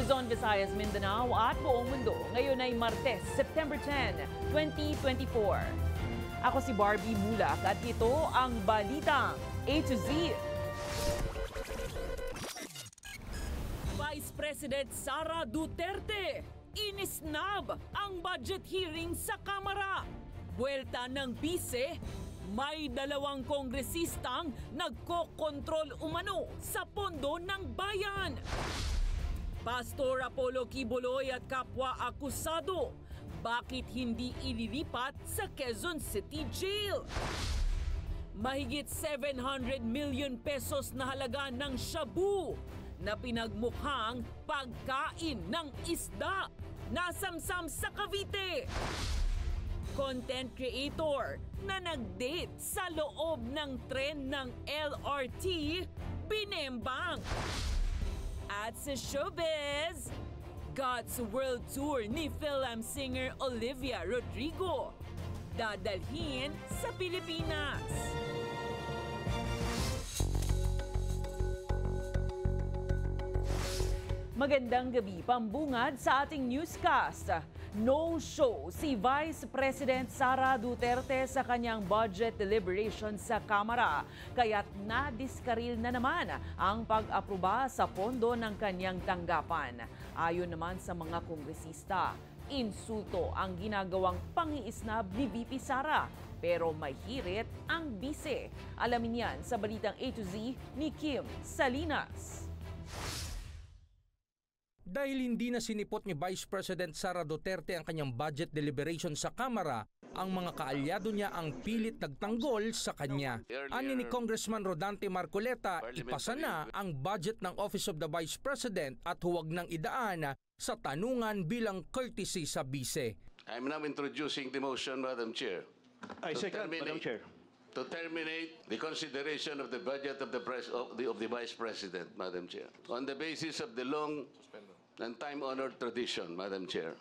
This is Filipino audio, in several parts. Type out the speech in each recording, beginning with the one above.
Luzon, Visayas, Mindanao at buong mundo. Ngayon ay Martes, September 10, 2024. Ako si Barbie Mulak at ito ang Balitang A to Z. Vice President Sara Duterte, inisnab ang budget hearing sa Kamara. Buwelta ng bise, may dalawang kongresistang nagkokontrol umano sa pondo ng bayan. Pastor Apollo Quiboloy at kapwa akusado, bakit hindi ililipat sa Quezon City Jail? Mahigit 700 million pesos na halaga ng shabu na pinagmukhang pagkain ng isda nasamsam sa Cavite. Content creator na nag-date sa loob ng tren ng LRT, binembang. At sa showbiz, God's World Tour ni film singer Olivia Rodrigo dadalhin sa Pilipinas. Magandang gabi, pambungad sa ating newscast. No-show si Vice President Sara Duterte sa kanyang budget deliberation sa Kamara, kaya't nadiskaril na naman ang pag-aproba sa pondo ng kanyang tanggapan. Ayon naman sa mga kongresista, insulto ang ginagawang pangiisnab ni VP Sara, pero may hirit ang bise. Alamin yan sa Balitang A to Z ni Kim Salinas. Dahil hindi na sinipot ni Vice President Sara Duterte ang kanyang budget deliberation sa Kamara, ang mga kaalyado niya ang pilit nagtanggol sa kanya. Ani ni Congressman Rodante Marcoleta, ipasa na ang budget ng Office of the Vice President at huwag nang idaan sa tanungan bilang courtesy sa bise. I'm now introducing the motion, Madam Chair. I second, Madam Chair. To terminate the consideration of the budget of the Vice President, Madam Chair, on the basis of the long and time-honored tradition, Madam Chair.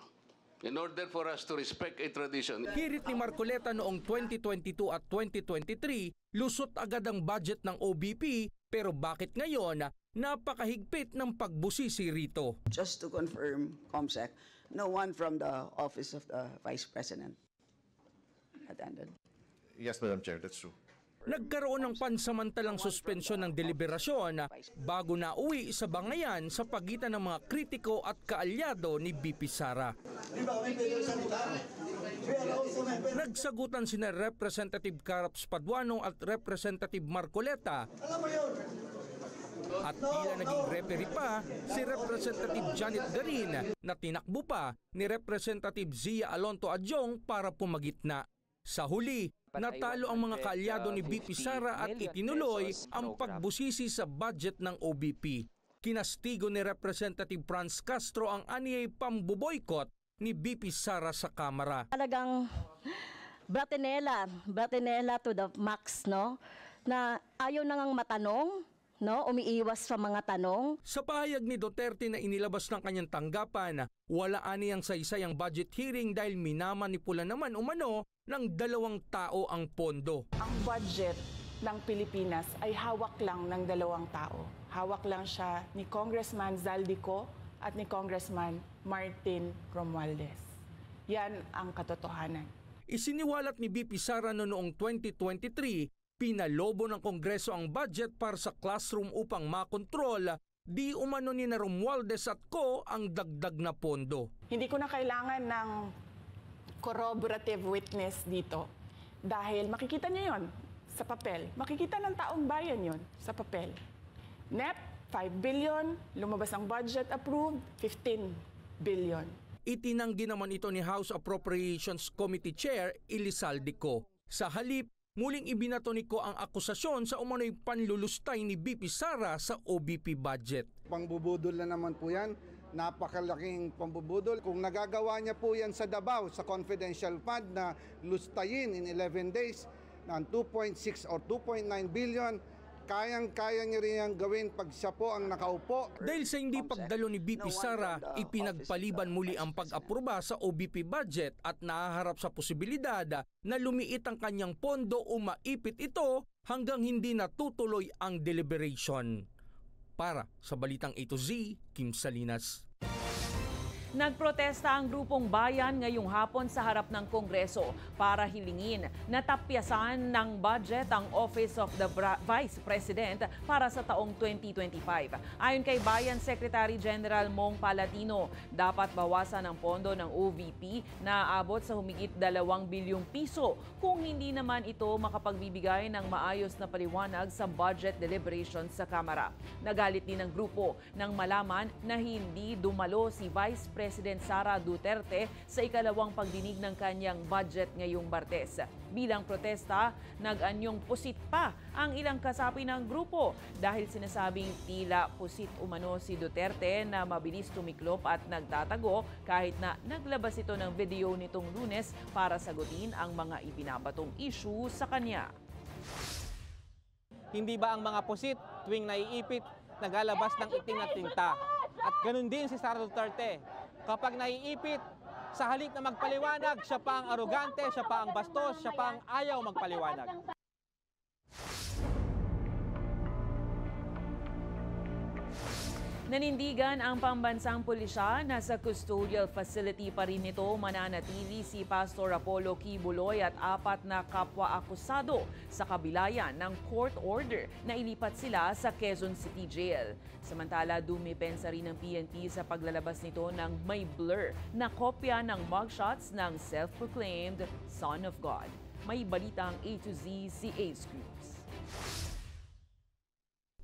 In order for us to respect a tradition. Hirit ni Marcoleta noong 2022 at 2023, lusot agad ang budget ng OBP, pero bakit ngayon napakahigpit ng pagbusisi rito? Just to confirm, COMSEC, no one from the Office of the Vice President attended. Yes, Madam Chair, that's true. Nagkaroon ng pansamantalang suspensyon ng deliberasyon bago na uwi sa bangayan sa pagitan ng mga kritiko at kaalyado ni VP Sara. Nagsagutan sina Representative Caraps Paduano at Representative Marcoleta. At tila naging referee pa si Representative Janet Garin na tinakbo pa ni Representative Zia Alonto Adjong para pumagitna. Sa huli, natalo ang mga kaalyado ni VP Sara at itinuloy ang pagbusisi sa budget ng OBP. Kinastigo ni Representative Franz Castro ang aniyay pambuboykot ni VP Sara sa Kamara. Talagang bratinela to the max, no? Na ayaw nang matanong, no, umiiwas sa mga tanong. Sa pahayag ni Duterte na inilabas ng kanyang tanggapan, wala aniyang saysay ang budget hearing dahil minamanipula naman umano ng dalawang tao ang pondo. Ang budget ng Pilipinas ay hawak lang ng dalawang tao. Hawak lang siya ni Congressman Zaldico at ni Congressman Martin Romualdez. Yan ang katotohanan. Isiniwalat ni VP Sara noong 2023, pinalobo ng Kongreso ang budget para sa classroom upang makontrol, di umano ni na Romualdez at co ang dagdag na pondo. Hindi ko na kailangan ng corroborative witness dito dahil makikita niyo yon sa papel. Makikita ng taong bayan yon sa papel. NEP, 5 billion, lumabas ang budget approved, 15 billion. Itinanggi naman ito ni House Appropriations Committee Chair Elizalde Co. Sa halip, muling ibinato ni Co ang akusasyon sa umano'y panlulustay ni VP Sara sa OBP budget. Pangbubudol na naman po yan. Napakalaking pambubudol. Kung nagagawa niya po yan sa Davao, sa confidential fund na lustayin in 11 days ng 2.6 or 2.9 billion, kayang-kaya niya rin yung gawin pag siya po ang nakaupo. Dahil sa hindi pagdalo ni VP Sara, ipinagpaliban muli ang pag-aproba sa OBP budget at nahaharap sa posibilidad na lumiit ang kanyang pondo o maipit ito hanggang hindi natutuloy ang deliberation. Para sa Balitang A to Z, Kim Salinas. Nagprotesta ang grupong bayan ngayong hapon sa harap ng Kongreso para hilingin na tapyasan ng budget ang Office of the Vice President para sa taong 2025. Ayon kay Bayan Secretary General Mong Palatino, dapat bawasan ang pondo ng OVP na aabot sa humigit 2 bilyong piso kung hindi naman ito makapagbibigay ng maayos na paliwanag sa budget deliberations sa Kamara. Nagalit din ang grupo nang malaman na hindi dumalo si Vice President Sara Duterte sa ikalawang pagdinig ng kanyang budget ngayong Martes. Bilang protesta, nag-anyong pusit pa ang ilang kasapi ng grupo dahil sinasabing tila pusit umano si Duterte na mabilis tumiklop at nagtatago kahit na naglabas ito ng video nitong Lunes para sagutin ang mga ibinabatong issue sa kanya. Hindi ba ang mga pusit tuwing naiipit, naglalabas ng itim na tinta? At ganun din si Sara Duterte. Kapag naiipit, sa halip na magpaliwanag, siya pa ang arogante, siya pa ang bastos, siya pa ang ayaw magpaliwanag. Nanindigan ang pambansang pulisya na sa custodial facility pa rin nito mananatili si Pastor Apollo Kibuloy at 4 na kapwa-akusado sa kabilayan ng court order na ilipat sila sa Quezon City Jail. Samantala, dumipensa rin ng PNP sa paglalabas nito ng may blur na kopya ng mugshots ng self-proclaimed Son of God. May balitang A to Z si Ace Cruz.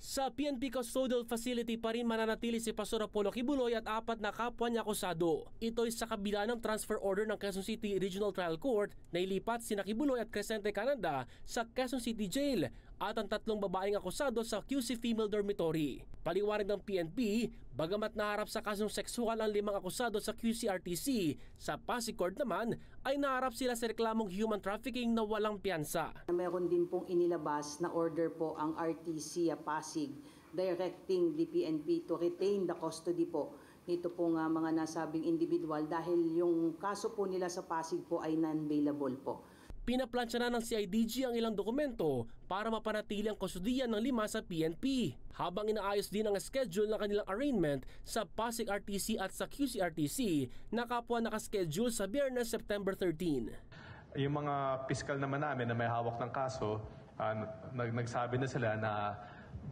Sa PNP Custodial Facility pa rin mananatili si Pastor Apollo Kibuloy at 4 na kapwa niya akusado. Ito'y sa kabila ng transfer order ng Quezon City Regional Trial Court na ilipat sina Kibuloy at Crescente Canada sa Quezon City Jail at ang 3 babaeng akusado sa QC Female Dormitory. Paliwanag ng PNP, bagamat naharap sa kasong sexual ang 5 akusado sa QC-RTC, sa Pasig Court naman ay naharap sila sa reklamong human trafficking na walang piyansa. Meron din pong inilabas na order po ang RTC Pasig directing the PNP to retain the custody po nito pong mga nasabing individual dahil yung kaso po nila sa Pasig po ay non-bailable po. Pinaplansya na ng CIDG ang ilang dokumento para mapanatili ang kustudiyan ng 5 sa PNP, habang inaayos din ang schedule ng kanilang arraignment sa Pasig RTC at sa QC-RTC na kapwa nakaschedule sa Biyernes, September 13. Yung mga piskal naman namin na may hawak ng kaso, nagsabi na sila na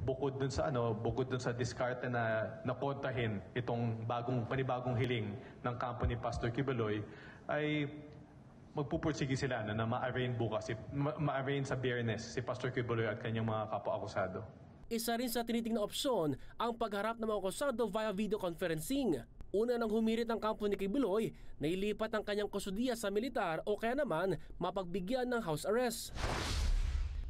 bukod dun sa diskarte na nakontahin itong panibagong hiling ng kampo ni Pastor Kibuloy, ay magpupursige sila na ma-arraign bukas, ma-arraign sa Biyernes si Pastor Kibuloy at kanyang mga kapwa-akusado. Isa rin sa tinitingnan opsyon ang pagharap ng mga akusado via video conferencing. Una nang humirit ang kampo ni Kibuloy na ilipat ang kanyang kustudiya sa militar o kaya naman mapagbigyan ng house arrest.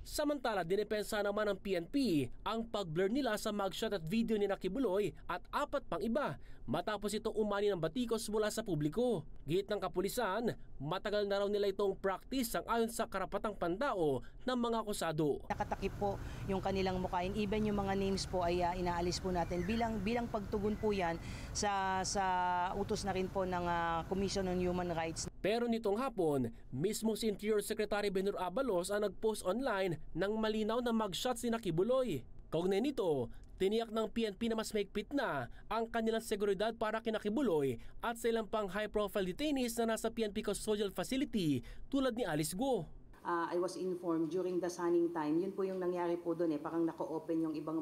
Samantala, dinepensa naman ng PNP ang pag-blur nila sa mugshot at video ni Kibuloy at 4 pang iba matapos itong umani ng batikos mula sa publiko. Git ng kapulisan, matagal na raw nila itong practice ang ayon sa karapatang pantao ng mga akusado. Nakatakip po yung kanilang mukhain, even yung mga names po ay inaalis po natin bilang pagtugon po yan sa utos na rin po ng Commission on Human Rights. Pero nitong hapon, mismo si Interior Secretary Benhur Abalos ang nag-post online ng malinaw na mugshots ni Kibuloy. Kaugnay nito, tiniyak ng PNP na mas mahigpit na ang kanilang seguridad para kina Kibuloy at sa ilang pang high-profile detainees na nasa PNP Custodial Facility tulad ni Alice Go. I was informed during the sunning time, yun po yung nangyari po doon parang naka-open yung ibang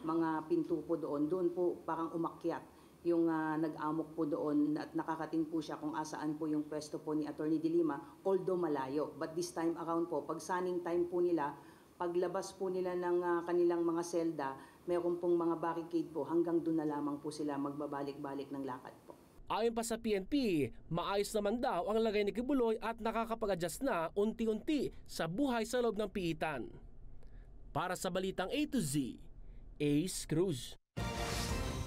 mga pinto po doon. Doon po parang umakyat yung nag-amok po doon at nakakating po siya kung asaan po yung pwesto po ni Attorney De Lima, although malayo. But this time around po, pag sunning time po nila, paglabas po nila ng kanilang mga selda, mayroon pong mga barricade po, hanggang doon na lamang po sila magbabalik-balik ng lakad po. Ayon pa sa PNP, maayos naman daw ang lagay ni Kibuloy at nakakapag-adjust na unti-unti sa buhay sa loob ng piitan. Para sa Balitang A to Z, Ace Cruz.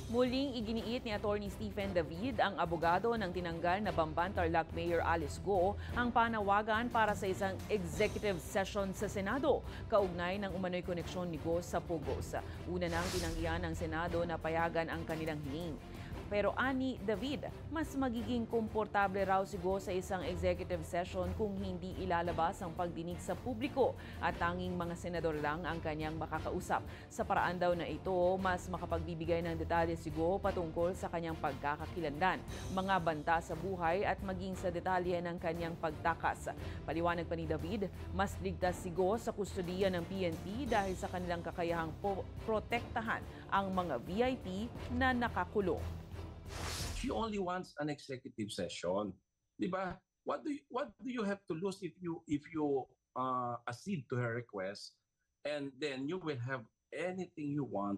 Muling iginiit ni Attorney Stephen David, ang abogado ng tinanggal na Bamban-Tarlac Mayor Alice Go, ang panawagan para sa isang executive session sa Senado, kaugnay ng umano'y koneksyon ni Go sa Pugos. Una nang tinanggihan ng Senado na payagan ang kanilang hiling. Pero ani David, mas magiging komportable raw si Go sa isang executive session kung hindi ilalabas ang pagdinig sa publiko at tanging mga senador lang ang kanyang makakausap. Sa paraan daw na ito, mas makapagbibigay ng detalye si Go patungkol sa kanyang pagkakakilanlan, mga banta sa buhay at maging sa detalye ng kanyang pagtakas. Paliwanag pa ni David, mas ligtas si Go sa kustodiya ng PNP dahil sa kanilang kakayahang protektahan ang mga VIP na nakakulong. She only wants an executive session, di ba? What do you have to lose if you accede to her request, and then you will have anything you want,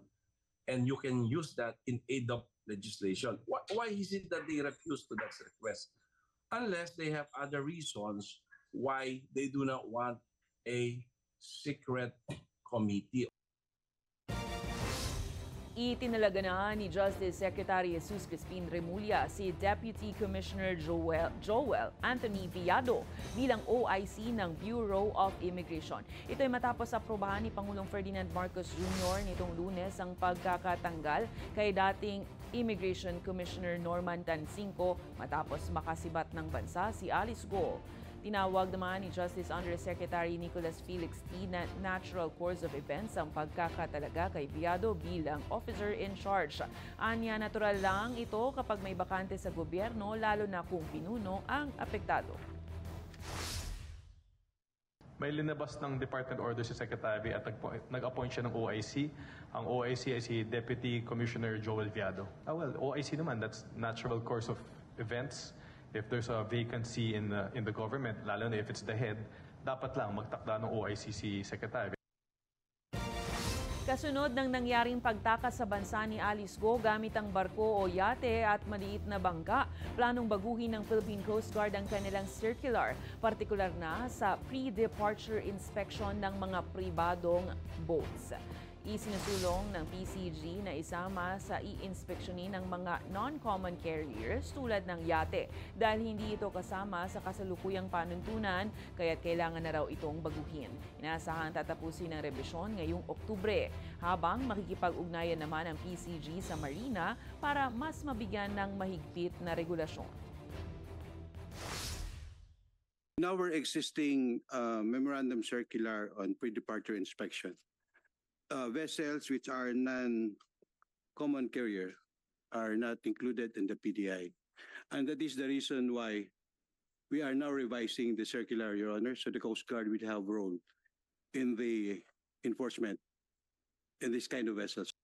and you can use that in aid of legislation. Why is it that they refuse to that request? Unless they have other reasons why they do not want a secret committee. Itinalaga na ni Justice Secretary Jesus Crispin Remulla si Deputy Commissioner Joel Anthony Villado bilang OIC ng Bureau of Immigration. Ito ay matapos aprobahan ni Pangulong Ferdinand Marcos Jr. nitong Lunes ang pagkakatanggal kay dating Immigration Commissioner Norman Tansinco matapos makasibat ng bansa si Alice Go. Tinawag naman ni Justice Undersecretary Nicholas Felix T. na natural course of events ang pagkakatalaga kay Villado bilang officer in charge. Anya, natural lang ito kapag may bakante sa gobyerno, lalo na kung pinuno ang apektado. May linabas ng Department Order si Secretary at nag-appoint siya ng OIC. Ang OIC ay si Deputy Commissioner Joel Villado. OIC naman, that's natural course of events. If there's a vacancy in the government, lalo na if it's the head, dapat lang magtakda ng OIC si Secretary. Kasunod ng nangyaring pagtakas sa bansa ni Alice Go gamit ang barko o yate at maliit na bangka, planong baguhin ng Philippine Coast Guard ang kanilang circular, partikular na sa pre-departure inspection ng mga pribadong boats. Isinusulong ng PCG na isama sa i-inspeksyonin ng mga non-common carriers tulad ng yate dahil hindi ito kasama sa kasalukuyang panuntunan kaya't kailangan na raw itong baguhin. Inaasahan tatapusin ng rebisyon ngayong Oktubre habang makikipag-ugnayan naman ang PCG sa Marina para mas mabigyan ng mahigpit na regulasyon. In our existing memorandum circular on pre-departure inspection, vessels which are non-common carrier are not included in the PDI. And that is the reason why we are now revising the circular, Your Honor, so the Coast Guard will have a role in the enforcement in this kind of vessels.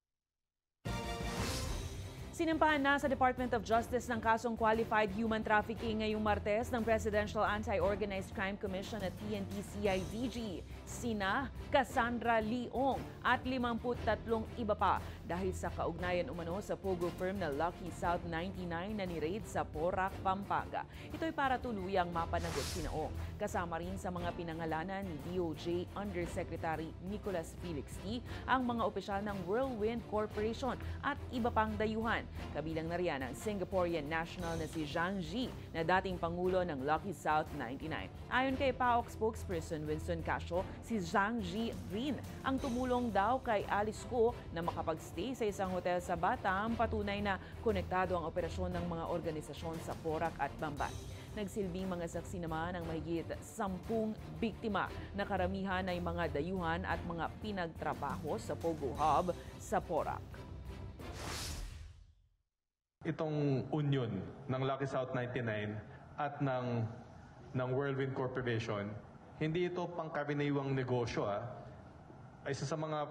Sinampahan na sa Department of Justice ng kasong qualified human trafficking ngayong Martes ng Presidential Anti-Organized Crime Commission at PNP-CIDG. Sina Cassandra Leong at 53 iba pa dahil sa kaugnayan umano sa Pogo firm na Lucky South 99 na ni-raid sa Porac, Pampanga. Ito'y para tuluyang mapanagot si Leong. Kasama rin sa mga pinangalanan ni DOJ Undersecretary Nicholas Felix T. ang mga opisyal ng Whirlwind Corporation at iba pang dayuhan. Kabilang na riyan ang Singaporean national na si Zhang Ji na dating Pangulo ng Lucky South 99. Ayon kay PAOK spokesperson Winston Casio, si Zhang Ji rin ang tumulong daw kay Alice Go na makapagstay sa isang hotel sa Batam, patunay na konektado ang operasyon ng mga organisasyon sa Porac at Bamban. Nagsilbing mga saksi naman ang mahigit 10 biktima na karamihan ay mga dayuhan at mga pinagtrabaho sa Pogo Hub sa Porac. Itong union ng Lucky South 99 at ng Whirlwind Corporation, hindi ito pangkaraniwang negosyo. Ay isa sa mga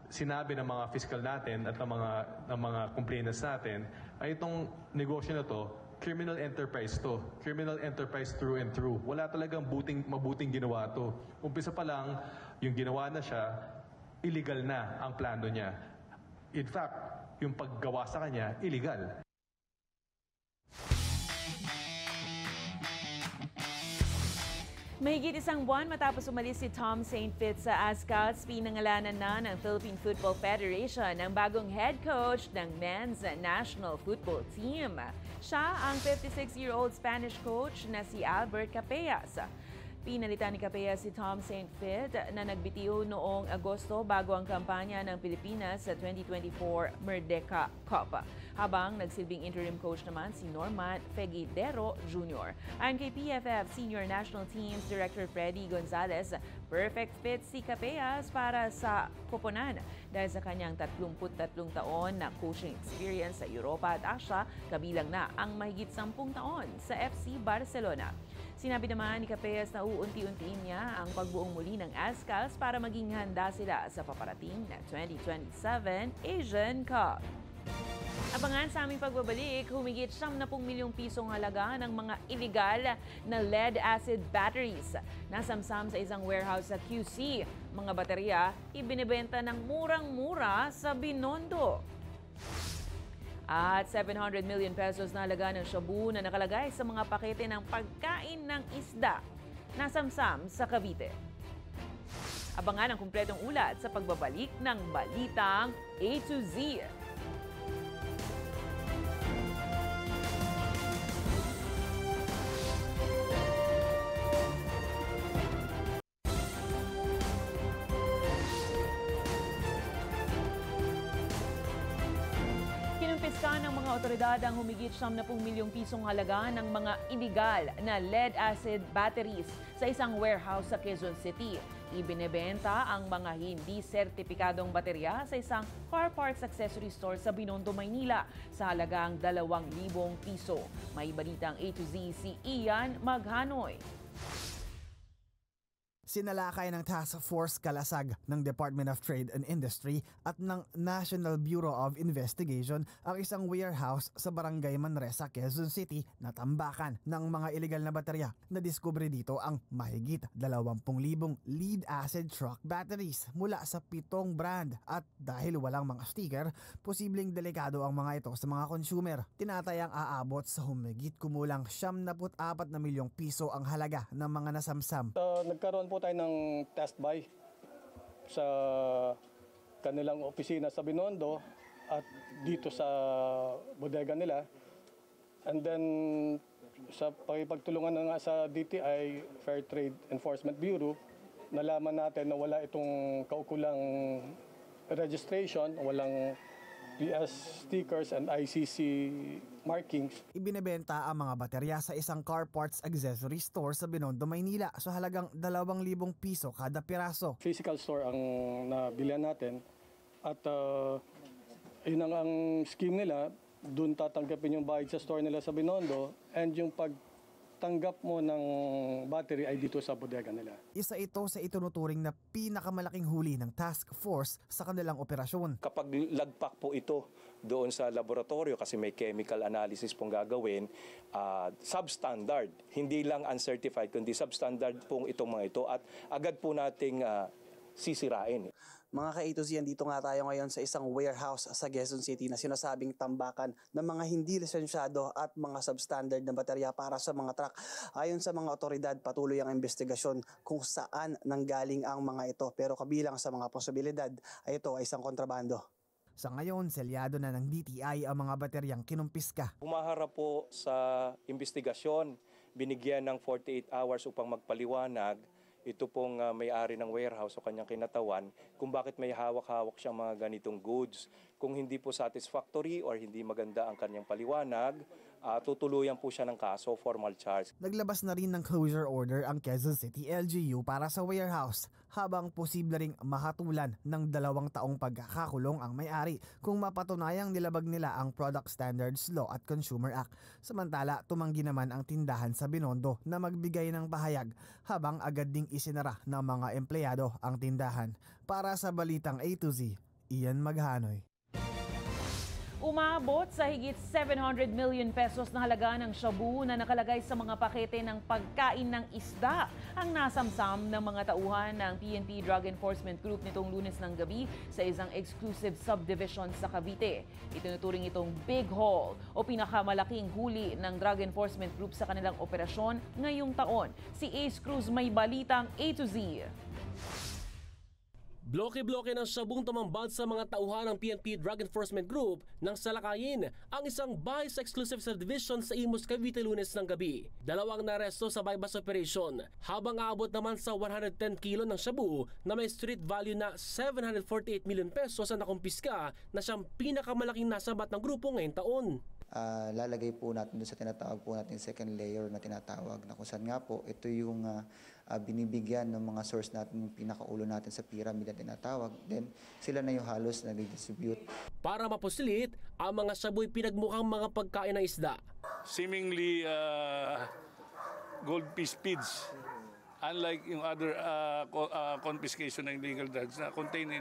sinabi ng mga fiscal natin at ng mga complainants natin ay itong negosyo na to, criminal enterprise to. Criminal enterprise through and through. Wala talagang mabuting ginawa to. Umpisa pa lang, yung ginawa na siya, illegal na ang plano niya. In fact, yung paggawa sa kanya, illegal. Mahigit isang buwan matapos umalis si Tom St. Fitz sa Ascalts, pinangalanan na ng Philippine Football Federation ang bagong head coach ng men's national football team. Siya ang 56-year-old Spanish coach na si Albert Capellas. Pinalitan ni Capea si Tom St. Fit na nagbitiw noong Agosto bago ang kampanya ng Pilipinas sa 2024 Merdeka Cup. Habang nagsilbing interim coach naman si Norman Fegidero Jr. Ayon kay PFF Senior National Teams Director Freddy Gonzalez, perfect fit si Capeas para sa koponan dahil sa kanyang 33 taon na coaching experience sa Europa at Asia, kabilang na ang mahigit 10 taon sa FC Barcelona. Sinabi naman ni Capeas na uunti-untiin niya ang pagbuong muli ng Azcals para maging handa sila sa paparating na 2027 Asian Cup. Abangan sa aming pagbabalik, humigit 70 milyong pisong halaga ng mga illegal na lead-acid batteries. Nasamsam sa isang warehouse sa QC. Mga baterya ibinebenta ng murang-mura sa Binondo. At 700 million pesos na halaga ng shabu na nakalagay sa mga pakete ng pagkain ng isda. Nasamsam sa Cavite. Abangan ang kumpletong ulat sa pagbabalik ng Balitang A to Z. Ng mga otoridad ang humigit 70 milyong pisong halaga ng mga illegal na lead-acid batteries sa isang warehouse sa Quezon City. Ibinebenta ang mga hindi sertipikadong baterya sa isang car parts accessory store sa Binondo, Maynila sa halagang 2,000 piso. May balitang A to Z si Ian Maghanoy. Sinalakay ng Task Force Kalasag ng Department of Trade and Industry at ng National Bureau of Investigation ang isang warehouse sa Barangay Manresa, Quezon City na tambakan ng mga illegal na baterya. Nadiskubre dito ang mahigit 20,000 lead-acid truck batteries mula sa 7 brand at dahil walang mga sticker, posibleng delikado ang mga ito sa mga consumer. Tinatayang aabot sa humigit kumulang 74 na milyong piso ang halaga ng mga nasamsam. Nagkaroon po tayo ng test buy sa kanilang opisina sa Binondo at dito sa bodega nila. And then sa pagtulungan na nga sa DTI, Fair Trade Enforcement Bureau, nalaman natin na wala itong kaukulang registration, walang PS stickers and ICC markings. Ibinebenta ang mga baterya sa isang car parts accessory store sa Binondo, Maynila sa halagang 2,000 piso kada piraso. Physical store ang nabilihan natin at yun ang scheme nila, doon tatanggapin yung bayad sa store nila sa Binondo and yung pagtanggap mo ng battery ay dito sa bodega nila. Isa ito sa itinuturing na pinakamalaking huli ng task force sa kanilang operasyon. Kapag lagpak po ito doon sa laboratorio kasi may chemical analysis pong gagawin, substandard, hindi lang uncertified kundi substandard pong itong mga ito at agad po nating sisirain. Mga ka-A to Z, dito nga tayo ngayon sa isang warehouse sa Quezon City na sinasabing tambakan ng mga hindi lisensyado at mga substandard na baterya para sa mga truck. Ayon sa mga otoridad, patuloy ang investigasyon kung saan nanggaling ang mga ito. Pero kabilang sa mga posibilidad ay ito ay isang kontrabando. Sa ngayon, selyado na ng DTI ang mga bateryang kinumpiska. Humaharap po sa investigasyon, binigyan ng 48 hours upang magpaliwanag ito pong may-ari ng warehouse o kanyang kinatawan kung bakit may hawak-hawak siyang mga ganitong goods. Kung hindi po satisfactory or hindi maganda ang kanyang paliwanag, tutuluyan po siya ng kaso, formal charge. Naglabas na rin ng closure order ang Quezon City LGU para sa warehouse, habang posible ring mahatulan ng 2 taong pagkakakulong ang may-ari kung mapatunayang nilabag nila ang Product Standards Law at Consumer Act. Samantala, tumanggi naman ang tindahan sa Binondo na magbigay ng pahayag habang agad ding isinara ng mga empleyado ang tindahan. Para sa Balitang A to Z, Ian Maghanoy. Umabot sa higit 700 million pesos na halaga ng shabu na nakalagay sa mga pakete ng pagkain ng isda ang nasamsam ng mga tauhan ng PNP Drug Enforcement Group nitong Lunes ng gabi sa isang exclusive subdivision sa Cavite. Itinuturing itong big haul o pinakamalaking huli ng Drug Enforcement Group sa kanilang operasyon ngayong taon. Si Ace Cruz may balitang A to Z. Bloke-bloke ng sabong tumambad sa mga tauhan ng PNP Drug Enforcement Group nang salakayin ang isang bahay sa exclusive subdivision sa Imus, Cavite Lunes ng gabi. 2 naresto sa bypass operation, habang aabot naman sa 110 kilo ng shabu na may street value na 748 million pesos ang nakumpiska na siyang pinakamalaking nasabat ng grupo ngayong taon. Lalagay po natin doon sa tinatawag po natin second layer na tinatawag na kung saan nga po ito yung binibigyan ng mga source natin, yung pinakaulo natin sa pyramid na tinatawag. Then sila na yung halos na distribute. Para mapusilit, ang mga shabu'y pinagmukhang mga pagkain ng isda. Seemingly gold piece feeds. Unlike yung other confiscation ng illegal drugs na contained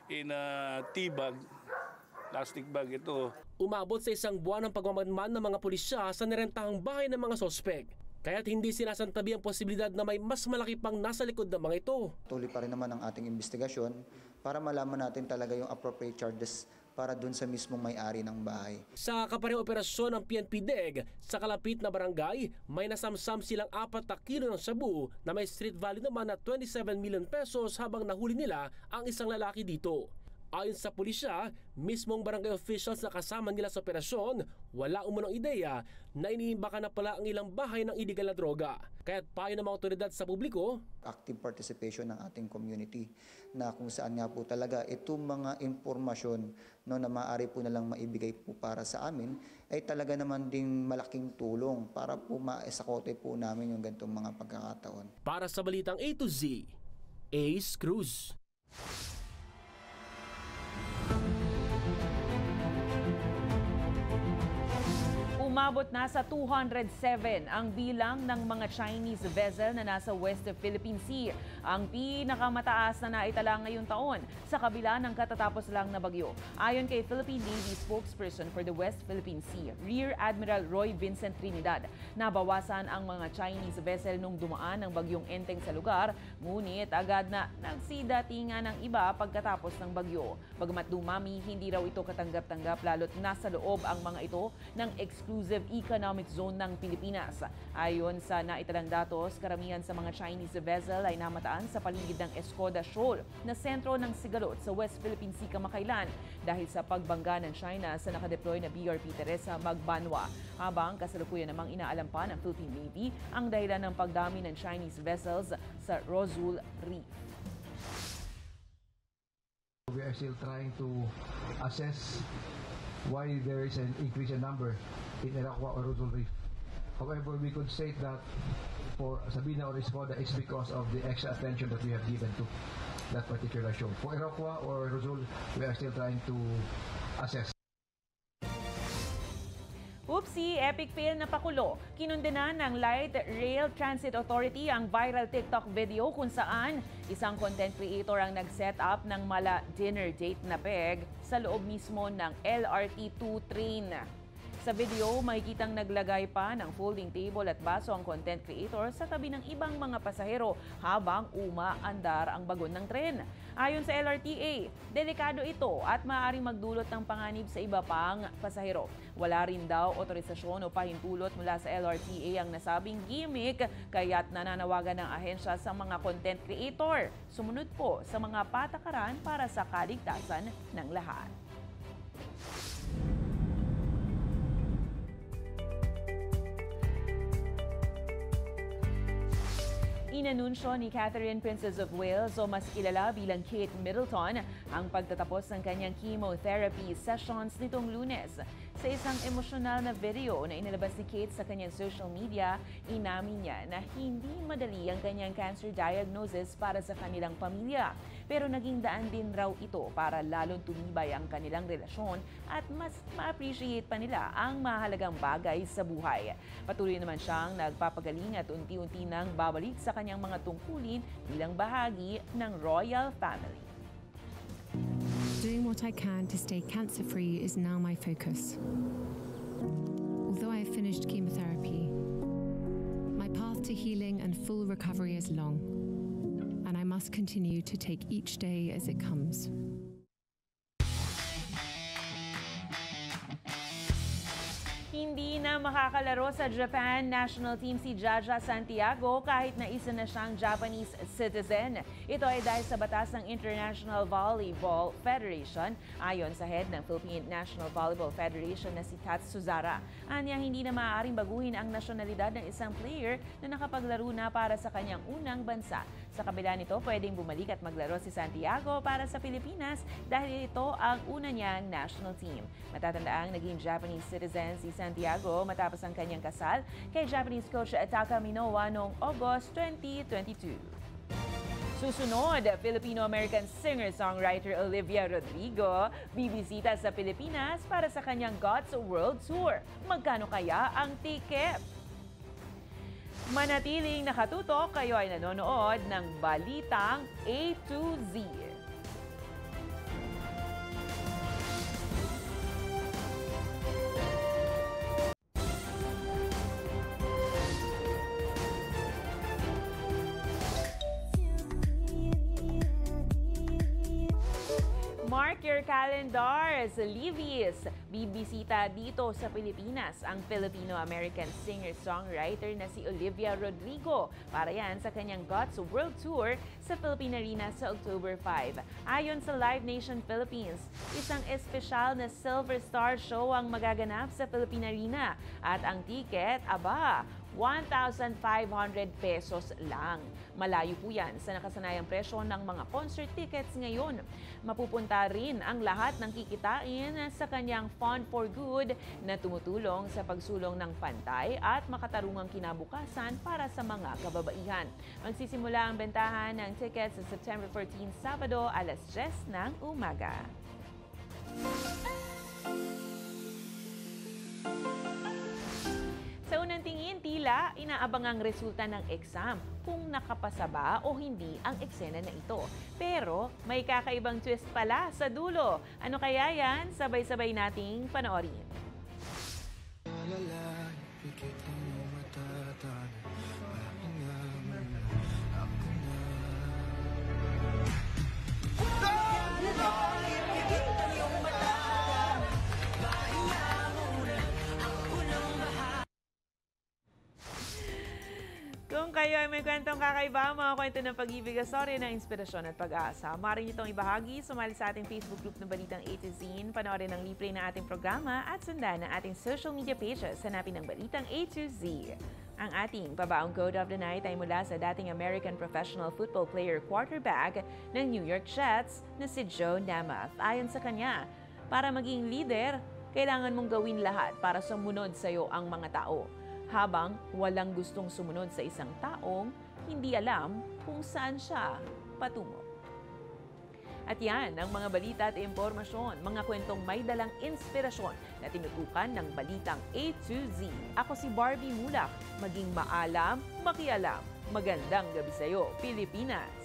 in a tea bag, plastic bag ito. Umabot sa 1 buwan ang pagmamadman ng mga pulisya sa nirentahang bahay ng mga sospek. Kaya't hindi sinasantabi ang posibilidad na may mas malaki pang nasa likod ng mga ito. Tuloy pa rin naman ang ating investigasyon para malaman natin talaga yung appropriate charges para dun sa mismong may-ari ng bahay. Sa kaparehong operasyon ng PNP DEG, sa kalapit na barangay, may nasamsam silang 4 na kilo ng shabu na may street value naman na 27 million pesos habang nahuli nila ang isang lalaki dito. Ayon sa pulisya, mismong barangay officials na kasama nila sa operasyon, wala umunong ideya na iniimbakan na pala ang ilang bahay ng iligal na droga. Kaya't payo ng mga otoridad sa publiko, active participation ng ating community na kung saan nga po talaga itong mga impormasyon na maaari po nalang maibigay po para sa amin ay talaga naman ding malaking tulong para po maisakote po namin yung ganitong mga pagkakataon. Para sa Balitang A to Z, Ace Cruz. Umabot na sa 207 ang bilang ng mga Chinese vessel na nasa West Philippine Sea. Ang pinakamataas na naitala ngayong taon sa kabila ng katatapos lang na bagyo. Ayon kay Philippine Navy spokesperson for the West Philippine Sea, Rear Admiral Roy Vincent Trinidad, nabawasan ang mga Chinese vessel nung dumaan ng bagyong Enteng sa lugar, ngunit agad na nagsidatingan ng iba pagkatapos ng bagyo. Bagamat dumami, hindi raw ito katanggap-tanggap lalo't nasa loob ang mga ito ng exclusive economic zone ng Pilipinas. Ayon sa naitalang datos, karamihan sa mga Chinese vessel ay namataan sa paligid ng Escoda Shoal na sentro ng Sigalot sa West Philippine Sea kamakailan dahil sa pagbangga ng China sa nakadeploy na BRP Teresa Magbanwa. Habang kasalukuyan namang inaalam pa ng Philippine Navy ang dahilan ng pagdami ng Chinese vessels sa Rosul Reef. We are still trying to assess why there is an increase in number in Iraqwa or Rosul Reef. However, we could state that for Sabina or Escoda, it's because of the extra attention that we have given to that particular show. For Iraqwa or Rosul, we are still trying to assess. Oopsie, epic fail na pakulo. Kinundenan ng Light Rail Transit Authority ang viral TikTok video kung saan isang content creator ang nag-set up ng mala dinner date na peg sa loob mismo ng LRT2 train. Sa video, makikitang naglagay pa ng folding table at baso ang content creator sa tabi ng ibang mga pasahero habang umaandar ang bagon ng tren. Ayon sa LRTA, delikado ito at maaaring magdulot ng panganib sa iba pang pasahero. Wala rin daw otorisasyon o pahintulot mula sa LRTA ang nasabing gimmick, kaya't nananawagan ng ahensya sa mga content creator. Sumunod po sa mga patakaran para sa kaligtasan ng lahat. Inanunsyo ni Catherine, Princess of Wales o mas kilala bilang Kate Middleton ang pagtatapos ng kanyang chemotherapy sessions nitong Lunes. Sa isang emosyonal na video na inilabas ni Kate sa kanyang social media, inamin niya na hindi madali ang kanyang cancer diagnosis para sa kanilang pamilya. Pero naging daan din raw ito para lalong tumibay ang kanilang relasyon at mas ma-appreciate pa nila ang mahalagang bagay sa buhay. Patuloy naman siyang nagpapagaling at unti-unti nang babalik sa kanyang mga tungkulin bilang bahagi ng royal family. Doing what I can to stay cancer-free is now my focus. Although I have finished chemotherapy, my path to healing and full recovery is long, and I must continue to take each day as it comes. Hindi na makakalaro sa Japan national team si Jaja Santiago kahit na isa na siyang Japanese citizen. Ito ay dahil sa batas ng International Volleyball Federation ayon sa head ng Philippine National Volleyball Federation na si Tatsuzara. Anya, hindi na maaaring baguhin ang nasyonalidad ng isang player na nakapaglaro na para sa kanyang unang bansa. Sa kabila nito, pwedeng bumalik at maglaro si Santiago para sa Pilipinas dahil ito ang una niyang national team. Matatandaang naging Japanese citizen si Santiago matapos ang kanyang kasal kay Japanese coach Taka Minowa noong August 2022. Susunod, Filipino-American singer-songwriter Olivia Rodrigo bibisita sa Pilipinas para sa kanyang God's World Tour. Magkano kaya ang ticket? Manatiling nakatutok, kayo ay nanonood ng Balitang A to Z. Mark your calendars, Levi's. Bibisita dito sa Pilipinas ang Filipino-American singer-songwriter na si Olivia Rodrigo para yan sa kanyang God's World Tour sa Philippine Arena sa October 5. Ayon sa Live Nation Philippines, isang espesyal na Silver Star show ang magaganap sa Philippine Arena at ang ticket, 1,500 pesos lang. Malayo po yan sa nakasanayang presyo ng mga concert tickets ngayon. Mapupunta rin ang lahat ng kikitain sa kanyang Fund for Good na tumutulong sa pagsulong ng pantay at makatarungang kinabukasan para sa mga kababaihan. Magsisimula ang bentahan ng tickets sa September 14, Sabado, alas 10 ng umaga. Sa unang tingin, tila inaabang ang resulta ng exam kung nakapasa ba o hindi ang eksena na ito. Pero may kakaibang twist pala sa dulo. Ano kaya yan? Sabay-sabay nating panoorin. Kung kayo ay may kwentong kakaiba, mga kwento ng pag-ibig, story ng inspirasyon at pag-asa, maaari nyo itong ibahagi, sumali sa ating Facebook group ng Balitang A to Z, panoorin ang libre na ating programa at sundan ang ating social media pages, hanapin ng Balitang A to Z. Ang ating pabaong quote of the night ay mula sa dating American professional football player quarterback ng New York Jets na si Joe Namath. Ayon sa kanya, para maging leader, kailangan mong gawin lahat para sumunod sa iyo ang mga tao. Habang walang gustong sumunod sa isang taong hindi alam kung saan siya patungo. At yan ang mga balita at impormasyon, mga kwentong may dalang inspirasyon na tinutukan ng Balitang A to Z. Ako si Barbie Mulak, maging maalam, makialam. Magandang gabi sa'yo, Pilipinas!